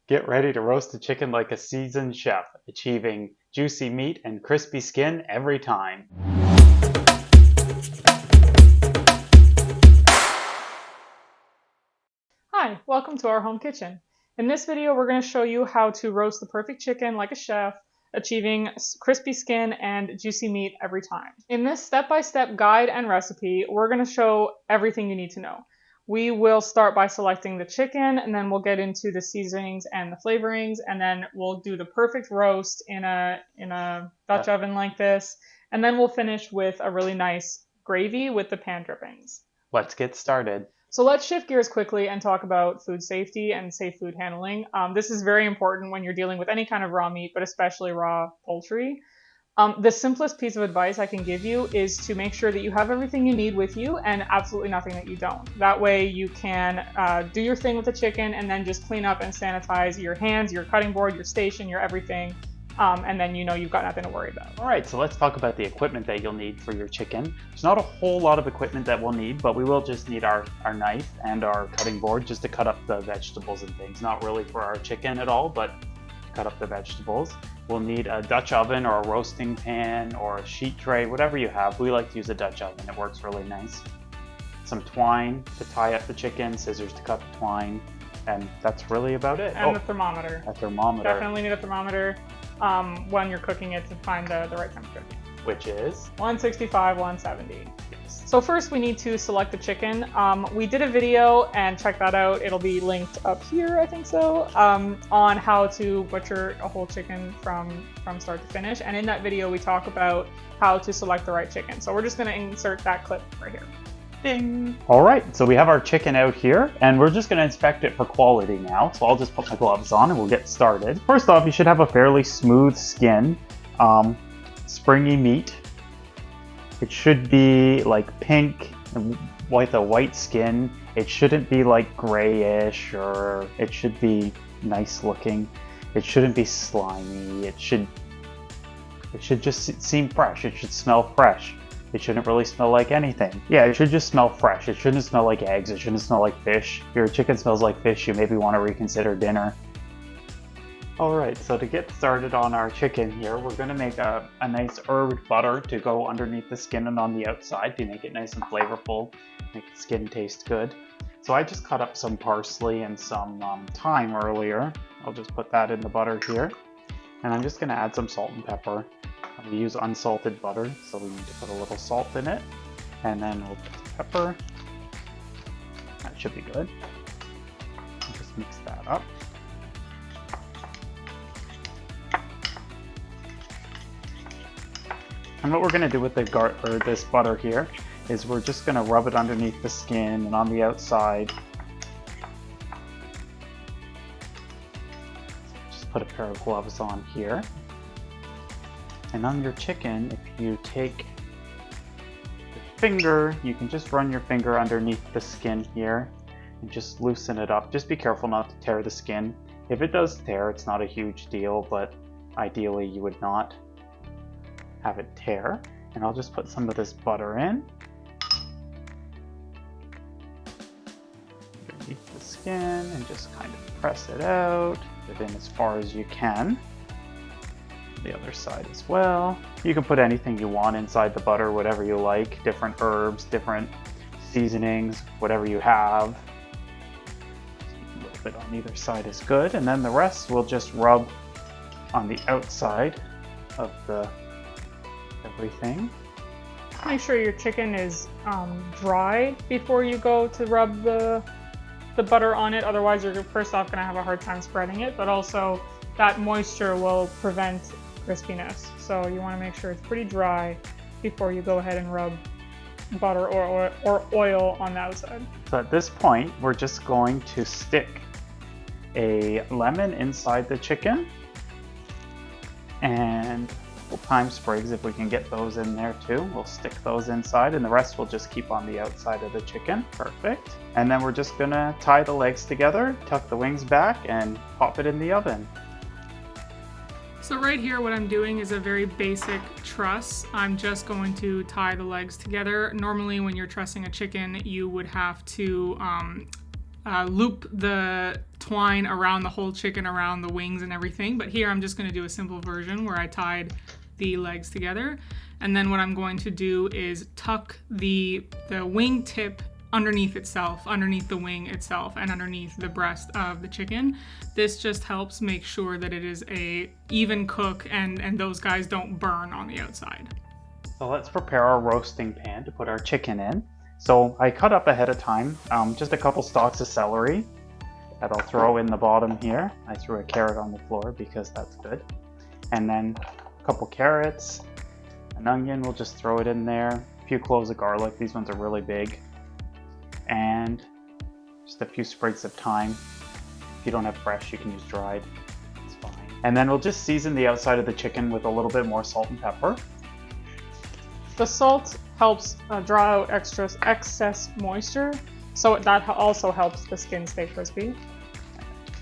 Get ready to roast a chicken like a seasoned chef, achieving juicy meat and crispy skin every time. Hi, welcome to our home kitchen. In this video, we're going to show you how to roast the perfect chicken like a chef, achieving crispy skin and juicy meat every time. In this step-by-step guide and recipe, we're going to show everything you need to know. We will start by selecting the chicken, and then we'll get into the seasonings and the flavorings, and then we'll do the perfect roast in a Dutch oven like this, and then we'll finish with a really nice gravy with the pan drippings. Let's get started. So let's shift gears quickly and talk about food safety and safe food handling. This is very important when you're dealing with any kind of raw meat, but especially raw poultry. The simplest piece of advice I can give you is to make sure that you have everything you need with you and absolutely nothing that you don't. That way you can do your thing with the chicken and then just clean up and sanitize your hands, your cutting board, your station, your everything. And then you know you've got nothing to worry about. Alright, so let's talk about the equipment that you'll need for your chicken. There's not a whole lot of equipment that we'll need, but we will just need our knife and our cutting board just to cut up the vegetables and things. Not really for our chicken at all, but cut up the vegetables. We'll need a Dutch oven or a roasting pan or a sheet tray, whatever you have. We like to use a Dutch oven, it works really nice. Some twine to tie up the chicken, scissors to cut the twine, and that's really about it. And the thermometer. A thermometer. Definitely need a thermometer when you're cooking it to find the right temperature. Which is? 165, 170. Yes. So first we need to select the chicken. We did a video, and check that out. It'll be linked up here, I think so, on how to butcher a whole chicken from start to finish. And in that video, we talk about how to select the right chicken. So we're just going to insert that clip right here. Ding! Alright, so we have our chicken out here, and we're just going to inspect it for quality now. So I'll just put my gloves on and we'll get started. First off, you should have a fairly smooth skin, springy meat. It should be like pink with a white skin. It shouldn't be like grayish, or it should be nice looking. It shouldn't be slimy. It should just seem fresh. It should smell fresh. It shouldn't really smell like anything. Yeah, it should just smell fresh. It shouldn't smell like eggs. It shouldn't smell like fish. If your chicken smells like fish, you maybe want to reconsider dinner. Alright, so to get started on our chicken here, we're going to make a nice herb butter to go underneath the skin and on the outside to make it nice and flavorful, make the skin taste good. So I just cut up some parsley and some thyme earlier. I'll just put that in the butter here. And I'm just going to add some salt and pepper. We use unsalted butter, so we need to put a little salt in it. And then we'll put pepper. That should be good. Just mix that up. And what we're going to do with this butter here is we're just going to rub it underneath the skin and on the outside. Just put a pair of gloves on here. And on your chicken, if you take your finger, you can just run your finger underneath the skin here and just loosen it up. Just be careful not to tear the skin. If it does tear, it's not a huge deal, but ideally you would not have it tear. And I'll just put some of this butter in underneath the skin and just kind of press it out, put it in as far as you can. The other side as well. You can put anything you want inside the butter, whatever you like, different herbs, different seasonings, whatever you have. A little bit on either side is good, and then the rest we'll just rub on the outside of the everything. Make sure your chicken is dry before you go to rub the butter on it. Otherwise, you're first off going to have a hard time spreading it, but also that moisture will prevent crispiness. So you want to make sure it's pretty dry before you go ahead and rub butter or oil on the outside. So at this point, we're just going to stick a lemon inside the chicken and thyme sprigs, if we can get those in there too. We'll stick those inside, and the rest we'll just keep on the outside of the chicken. Perfect. And then we're just gonna tie the legs together, tuck the wings back, and pop it in the oven. So right here what I'm doing is a very basic truss. I'm just going to tie the legs together. Normally when you're trussing a chicken, you would have to loop the twine around the whole chicken, around the wings and everything. But here I'm just going to do a simple version where I tied the legs together. And then what I'm going to do is tuck the wing tip underneath itself, underneath the wing itself, and underneath the breast of the chicken. This just helps make sure that it is a even cook and those guys don't burn on the outside. So let's prepare our roasting pan to put our chicken in. So I cut up ahead of time just a couple stalks of celery that I'll throw in the bottom here. I threw a carrot on the floor because that's good. And then a couple carrots, an onion, we'll just throw it in there. A few cloves of garlic, these ones are really big. And just a few sprigs of thyme. If you don't have fresh, you can use dried. It's fine. And then we'll just season the outside of the chicken with a little bit more salt and pepper. The salt helps draw out excess moisture, so that also helps the skin stay crispy.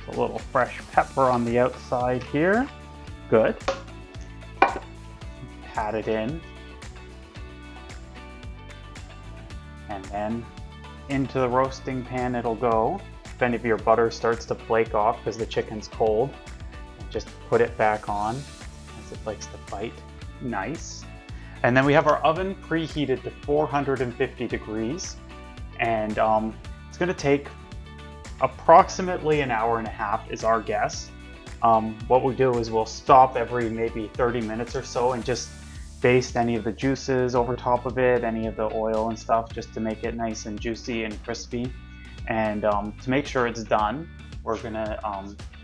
A little fresh pepper on the outside here. Good. Pat it in. And then into the roasting pan it'll go. If any of your butter starts to flake off because the chicken's cold, just put it back on as it likes to bite. Nice. And then we have our oven preheated to 450 degrees. And it's going to take approximately an hour and a half is our guess. What we'll do is we'll stop every maybe 30 minutes or so and just baste any of the juices over top of it, any of the oil and stuff, just to make it nice and juicy and crispy. And to make sure it's done, we're gonna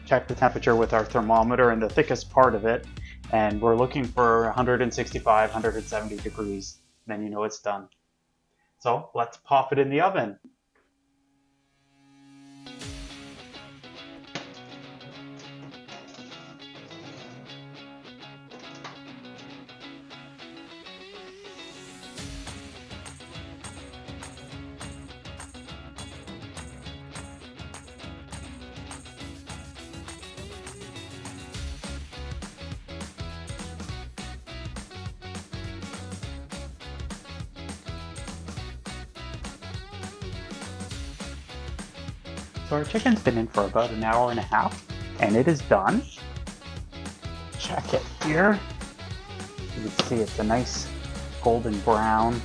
check the temperature with our thermometer in the thickest part of it, and we're looking for 165, 170 degrees. Then you know it's done. So let's pop it in the oven. So our chicken's been in for about an hour and a half, and it is done. Check it here. You can see it's a nice golden brown,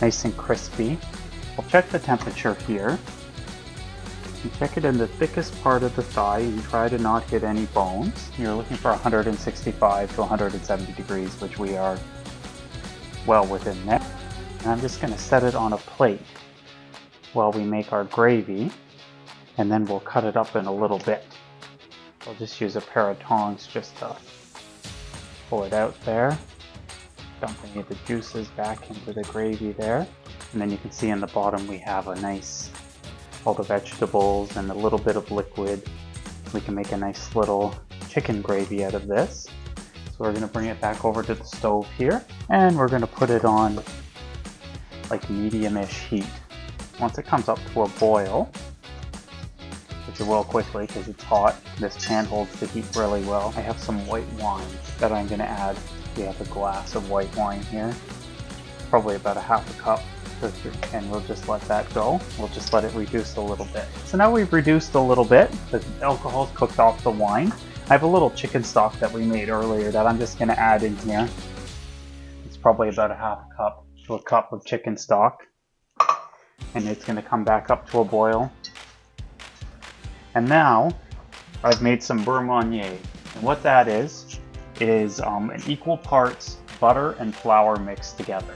nice and crispy. We'll check the temperature here. You check it in the thickest part of the thigh and try to not hit any bones. You're looking for 165 to 170 degrees, which we are well within that. And I'm just going to set it on a plate while we make our gravy, and then we'll cut it up in a little bit. I'll just use a pair of tongs just to pull it out there. Dump any of the juices back into the gravy there. And then you can see in the bottom we have a nice, all the vegetables and a little bit of liquid. We can make a nice little chicken gravy out of this. So we're going to bring it back over to the stove here, and we're going to put it on like medium-ish heat. Once it comes up to a boil, which it will quickly because it's hot, this pan holds the heat really well. I have some white wine that I'm going to add. We have a glass of white wine here, probably about a half a cup, and we'll just let that go. We'll just let it reduce a little bit. So now we've reduced a little bit. The alcohol's cooked off the wine. I have a little chicken stock that we made earlier that I'm just going to add in here. It's probably about a half a cup to a cup of chicken stock. And it's going to come back up to a boil. And now I've made some beurre Monnier. And what that is an equal parts butter and flour mixed together.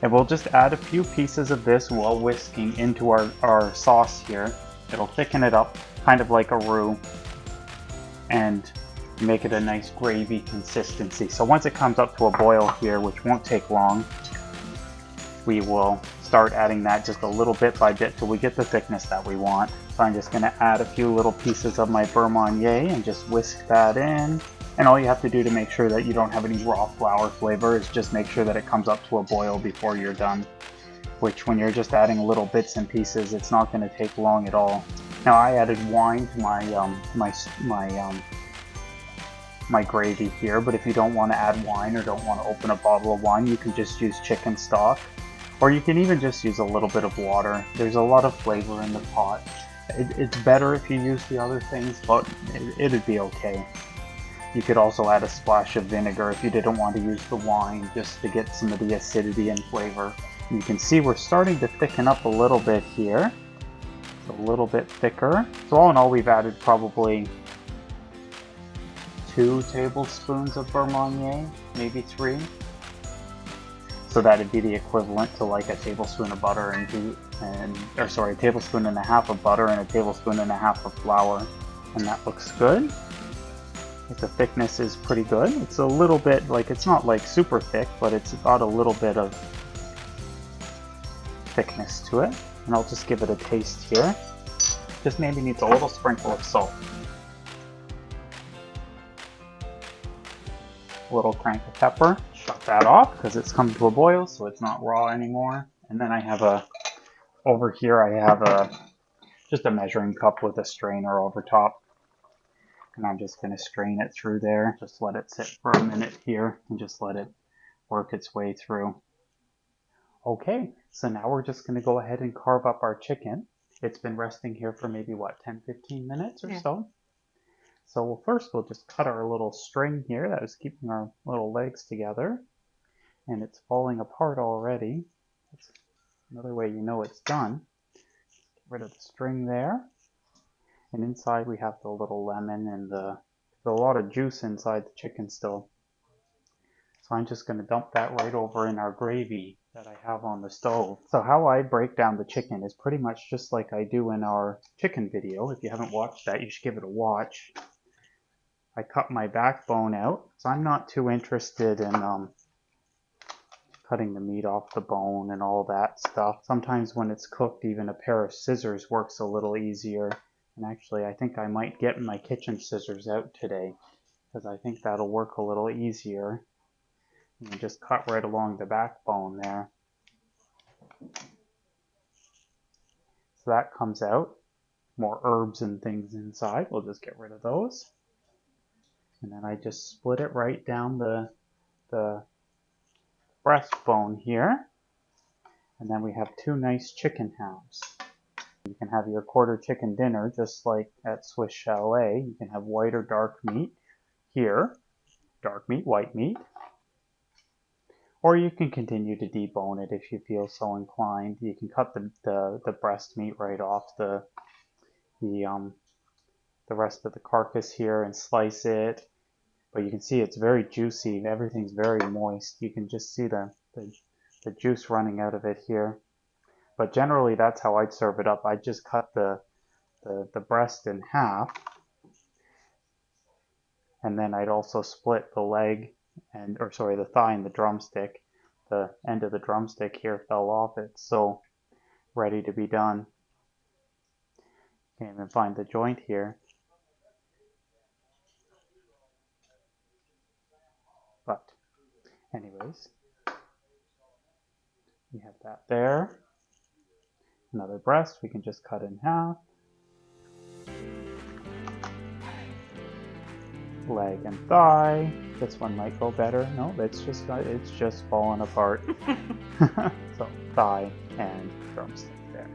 And we'll just add a few pieces of this while whisking into our sauce here. It'll thicken it up, kind of like a roux, and make it a nice gravy consistency. So once it comes up to a boil here, which won't take long, we will start adding that just a little bit by bit till we get the thickness that we want. So I'm just going to add a few little pieces of my beurre Monnier and just whisk that in. And all you have to do to make sure that you don't have any raw flour flavor is just make sure that it comes up to a boil before you're done. Which, when you're just adding little bits and pieces, it's not going to take long at all. Now I added wine to my gravy here, but if you don't want to add wine or don't want to open a bottle of wine, you can just use chicken stock. Or you can even just use a little bit of water. There's a lot of flavor in the pot. It's better if you use the other things, but it'd be okay. You could also add a splash of vinegar if you didn't want to use the wine, just to get some of the acidity and flavor. You can see we're starting to thicken up a little bit here. It's a little bit thicker. So all in all, we've added probably 2 tablespoons of beurre Marnier, maybe 3. So that'd be the equivalent to like a tablespoon of butter a tablespoon and a half of butter and a tablespoon and a half of flour. And that looks good. The thickness is pretty good. It's a little bit, like, it's not like super thick, but it's got a little bit of thickness to it. And I'll just give it a taste here. Just maybe needs a little sprinkle of salt. A little crank of pepper. Shut that off because it's come to a boil, so it's not raw anymore. And then I have over here I have just a measuring cup with a strainer over top. And I'm just going to strain it through there. Just let it sit for a minute here and just let it work its way through. Okay, so now we're just going to go ahead and carve up our chicken. It's been resting here for maybe, what, 10-15 minutes or so? So first we'll just cut our little string here that was keeping our little legs together. And it's falling apart already. That's another way you know it's done. Get rid of the string there. And inside we have the little lemon and there's a lot of juice inside the chicken still. So I'm just going to dump that right over in our gravy that I have on the stove. So how I break down the chicken is pretty much just like I do in our chicken video. If you haven't watched that, you should give it a watch. I cut my backbone out, so I'm not too interested in cutting the meat off the bone and all that stuff. Sometimes when it's cooked, even a pair of scissors works a little easier. And actually, I think I might get my kitchen scissors out today, because I think that'll work a little easier. And just cut right along the backbone there. So that comes out. More herbs and things inside. We'll just get rid of those. And then I just split it right down the breastbone here. And then we have 2 nice chicken halves. You can have your quarter chicken dinner just like at Swiss Chalet. You can have white or dark meat here. Dark meat, white meat. Or you can continue to debone it if you feel so inclined. You can cut the breast meat right off the rest of the carcass here and slice it. But you can see it's very juicy. Everything's very moist. You can just see the juice running out of it here. But generally, that's how I'd serve it up. I'd just cut the breast in half. And then I'd also split the leg, the thigh and the drumstick. The end of the drumstick here fell off. It's so ready to be done. Can't even find the joint here. But anyways, we have that there. Another breast we can just cut in half. Leg and thigh. This one might go better. No, it's just falling apart. So thigh and drumstick there.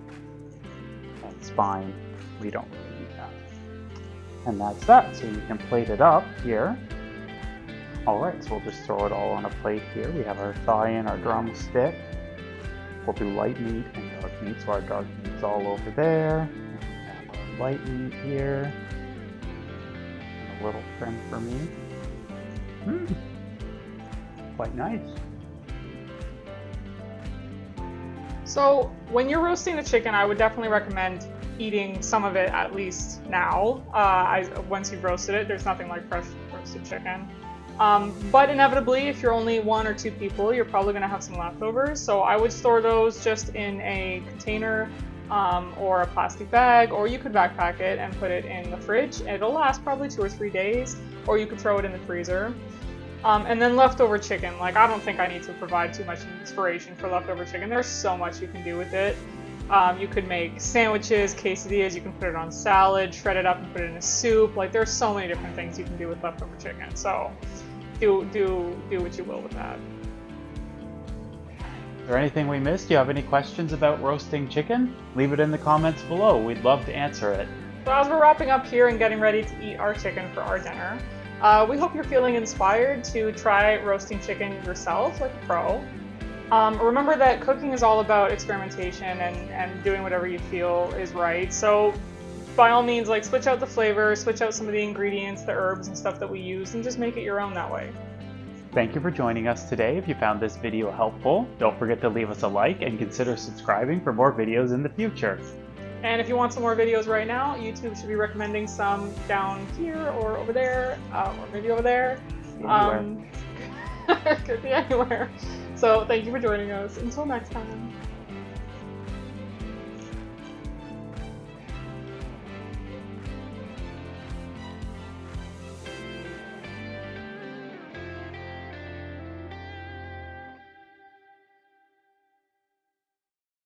And spine, we don't really need that. And that's that. So you can plate it up here. Alright, so we'll just throw it all on a plate here. We have our thigh and our drumstick. We'll do light meat and dark meat, so our dark meat's all over there. And we have our light meat here. And a little trim for me. Quite nice. So when you're roasting the chicken, I would definitely recommend eating some of it at least now. Once you've roasted it, there's nothing like fresh roasted chicken. But inevitably, if you're only 1 or 2 people, you're probably going to have some leftovers. So I would store those just in a container or a plastic bag, or you could backpack it and put it in the fridge. It'll last probably 2 or 3 days, or you could throw it in the freezer. And then leftover chicken, like I don't think I need to provide too much inspiration for leftover chicken. There's so much you can do with it. You could make sandwiches, quesadillas, you can put it on salad, shred it up and put it in a soup. Like there's so many different things you can do with leftover chicken. So do what you will with that. Is there anything we missed? Do you have any questions about roasting chicken? Leave it in the comments below. We'd love to answer it. So as we're wrapping up here and getting ready to eat our chicken for our dinner, we hope you're feeling inspired to try roasting chicken yourself like a pro. Remember that cooking is all about experimentation and doing whatever you feel is right. So by all means, like, switch out the flavor, switch out some of the ingredients, the herbs and stuff that we use, and just make it your own that way. Thank you for joining us today. If you found this video helpful, don't forget to leave us a like and consider subscribing for more videos in the future. And if you want some more videos right now, YouTube should be recommending some down here or over there, or maybe over there. Anywhere. Could be anywhere. So thank you for joining us. Until next time.